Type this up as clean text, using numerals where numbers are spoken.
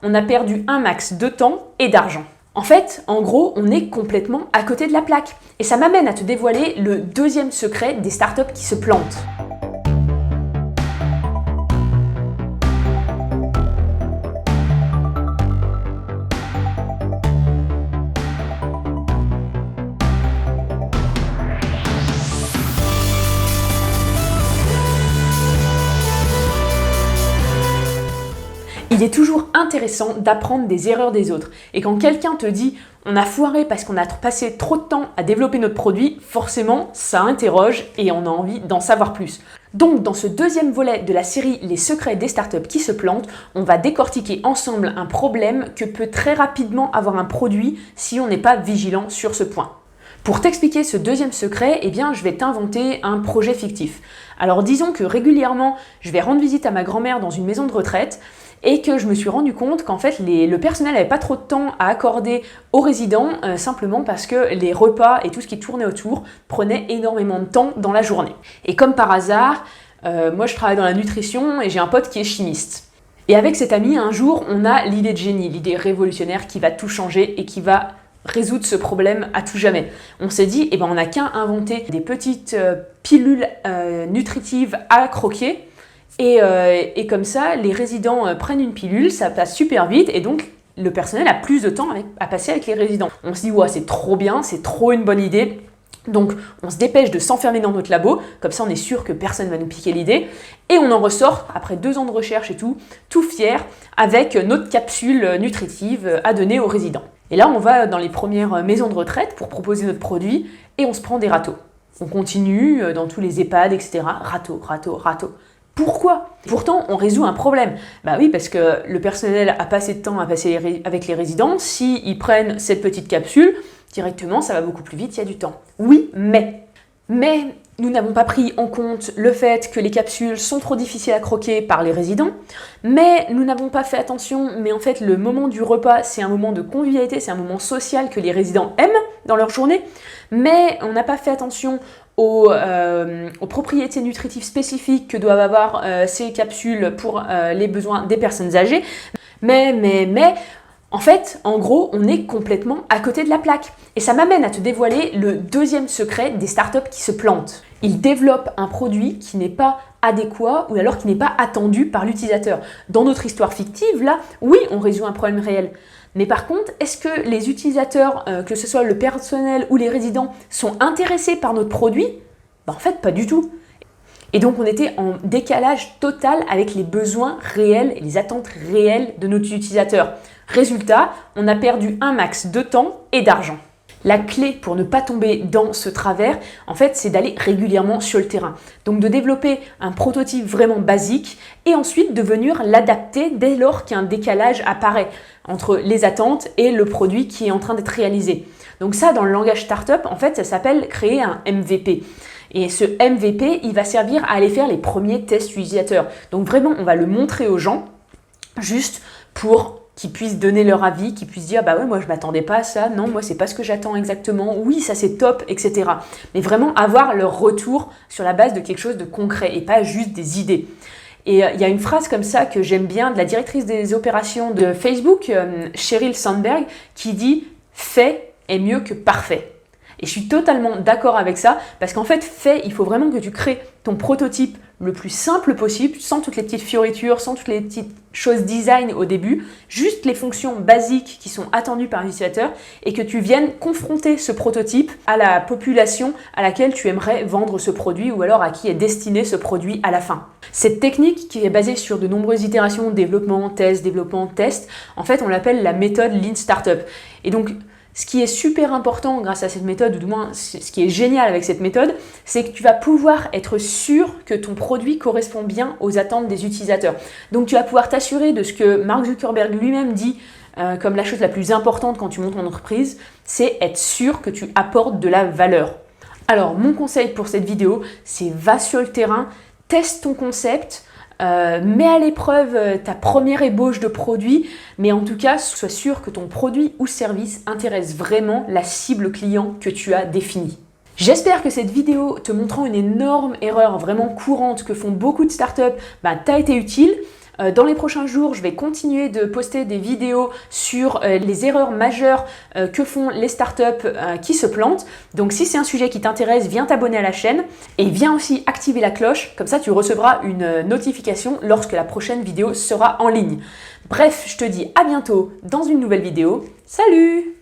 on a perdu un max de temps et d'argent. En fait, en gros, on est complètement à côté de la plaque. Et ça m'amène à te dévoiler le deuxième secret des startups qui se plantent. Il est toujours intéressant d'apprendre des erreurs des autres. Et quand quelqu'un te dit « on a foiré parce qu'on a passé trop de temps à développer notre produit », forcément, ça interroge et on a envie d'en savoir plus. Donc, dans ce deuxième volet de la série « Les secrets des startups qui se plantent », on va décortiquer ensemble un problème que peut très rapidement avoir un produit si on n'est pas vigilant sur ce point. Pour t'expliquer ce deuxième secret, je vais t'inventer un projet fictif. Alors disons que régulièrement, je vais rendre visite à ma grand-mère dans une maison de retraite et que je me suis rendu compte qu'en fait, le personnel n'avait pas trop de temps à accorder aux résidents, simplement parce que les repas et tout ce qui tournait autour prenaient énormément de temps dans la journée. Et comme par hasard, moi je travaille dans la nutrition et j'ai un pote qui est chimiste. Et avec cet ami, un jour, on a l'idée de génie, l'idée révolutionnaire qui va tout changer et qui va résoudre ce problème à tout jamais. On s'est dit, on n'a qu'à inventer des petites pilules nutritives à croquer et comme ça, les résidents prennent une pilule, ça passe super vite et donc le personnel a plus de temps à passer avec les résidents. On se dit, ouais, c'est trop bien, c'est trop une bonne idée. Donc, on se dépêche de s'enfermer dans notre labo, comme ça on est sûr que personne ne va nous piquer l'idée. Et on en ressort, après 2 ans de recherche et tout fier, avec notre capsule nutritive à donner aux résidents. Et là, on va dans les premières maisons de retraite pour proposer notre produit et on se prend des râteaux. On continue dans tous les EHPAD, etc. Râteau. Pourquoi ? Pourtant, on résout un problème. Bah oui, parce que le personnel a pas assez de temps à passer avec les résidents. S'ils prennent cette petite capsule, directement, ça va beaucoup plus vite, il y a du temps. Oui, mais nous n'avons pas pris en compte le fait que les capsules sont trop difficiles à croquer par les résidents, mais nous n'avons pas fait attention, mais en fait le moment du repas, c'est un moment de convivialité, c'est un moment social que les résidents aiment dans leur journée, mais on n'a pas fait attention aux propriétés nutritives spécifiques que doivent avoir ces capsules pour les besoins des personnes âgées, mais... En fait, en gros, on est complètement à côté de la plaque. Et ça m'amène à te dévoiler le deuxième secret des startups qui se plantent. Ils développent un produit qui n'est pas adéquat ou alors qui n'est pas attendu par l'utilisateur. Dans notre histoire fictive, là, oui, on résout un problème réel. Mais par contre, est-ce que les utilisateurs, que ce soit le personnel ou les résidents, sont intéressés par notre produit ? En fait, pas du tout. Et donc, on était en décalage total avec les besoins réels et les attentes réelles de nos utilisateurs. Résultat, on a perdu un max de temps et d'argent. La clé pour ne pas tomber dans ce travers, en fait, c'est d'aller régulièrement sur le terrain. Donc de développer un prototype vraiment basique et ensuite de venir l'adapter dès lors qu'un décalage apparaît entre les attentes et le produit qui est en train d'être réalisé. Donc ça, dans le langage startup, en fait, ça s'appelle créer un MVP. Et ce MVP, il va servir à aller faire les premiers tests utilisateurs. Donc vraiment, on va le montrer aux gens juste pour qu'ils puissent donner leur avis, qu'ils puissent dire « bah ouais, moi je m'attendais pas à ça, non, moi c'est pas ce que j'attends exactement, oui, ça c'est top, etc. » Mais vraiment avoir leur retour sur la base de quelque chose de concret et pas juste des idées. Et il y a une phrase comme ça que j'aime bien de la directrice des opérations de Facebook, Sheryl Sandberg, qui dit « fait est mieux que parfait ». Et je suis totalement d'accord avec ça, parce qu'en fait, il faut vraiment que tu crées ton prototype le plus simple possible, sans toutes les petites fioritures, sans toutes les petites choses design au début, juste les fonctions basiques qui sont attendues par l'utilisateur, et que tu viennes confronter ce prototype à la population à laquelle tu aimerais vendre ce produit, ou alors à qui est destiné ce produit à la fin. Cette technique, qui est basée sur de nombreuses itérations, développement, test, en fait, on l'appelle la méthode Lean Startup. Et donc, ce qui est super important grâce à cette méthode, ou du moins ce qui est génial avec cette méthode, c'est que tu vas pouvoir être sûr que ton produit correspond bien aux attentes des utilisateurs. Donc tu vas pouvoir t'assurer de ce que Mark Zuckerberg lui-même dit comme la chose la plus importante quand tu montes ton entreprise, c'est être sûr que tu apportes de la valeur. Alors mon conseil pour cette vidéo, c'est va sur le terrain, teste ton concept, mets à l'épreuve ta première ébauche de produit, mais en tout cas, sois sûr que ton produit ou service intéresse vraiment la cible client que tu as définie. J'espère que cette vidéo te montrant une énorme erreur vraiment courante que font beaucoup de startups t'a été utile. Dans les prochains jours, je vais continuer de poster des vidéos sur les erreurs majeures que font les startups qui se plantent. Donc si c'est un sujet qui t'intéresse, viens t'abonner à la chaîne et viens aussi activer la cloche, comme ça tu recevras une notification lorsque la prochaine vidéo sera en ligne. Bref, je te dis à bientôt dans une nouvelle vidéo. Salut!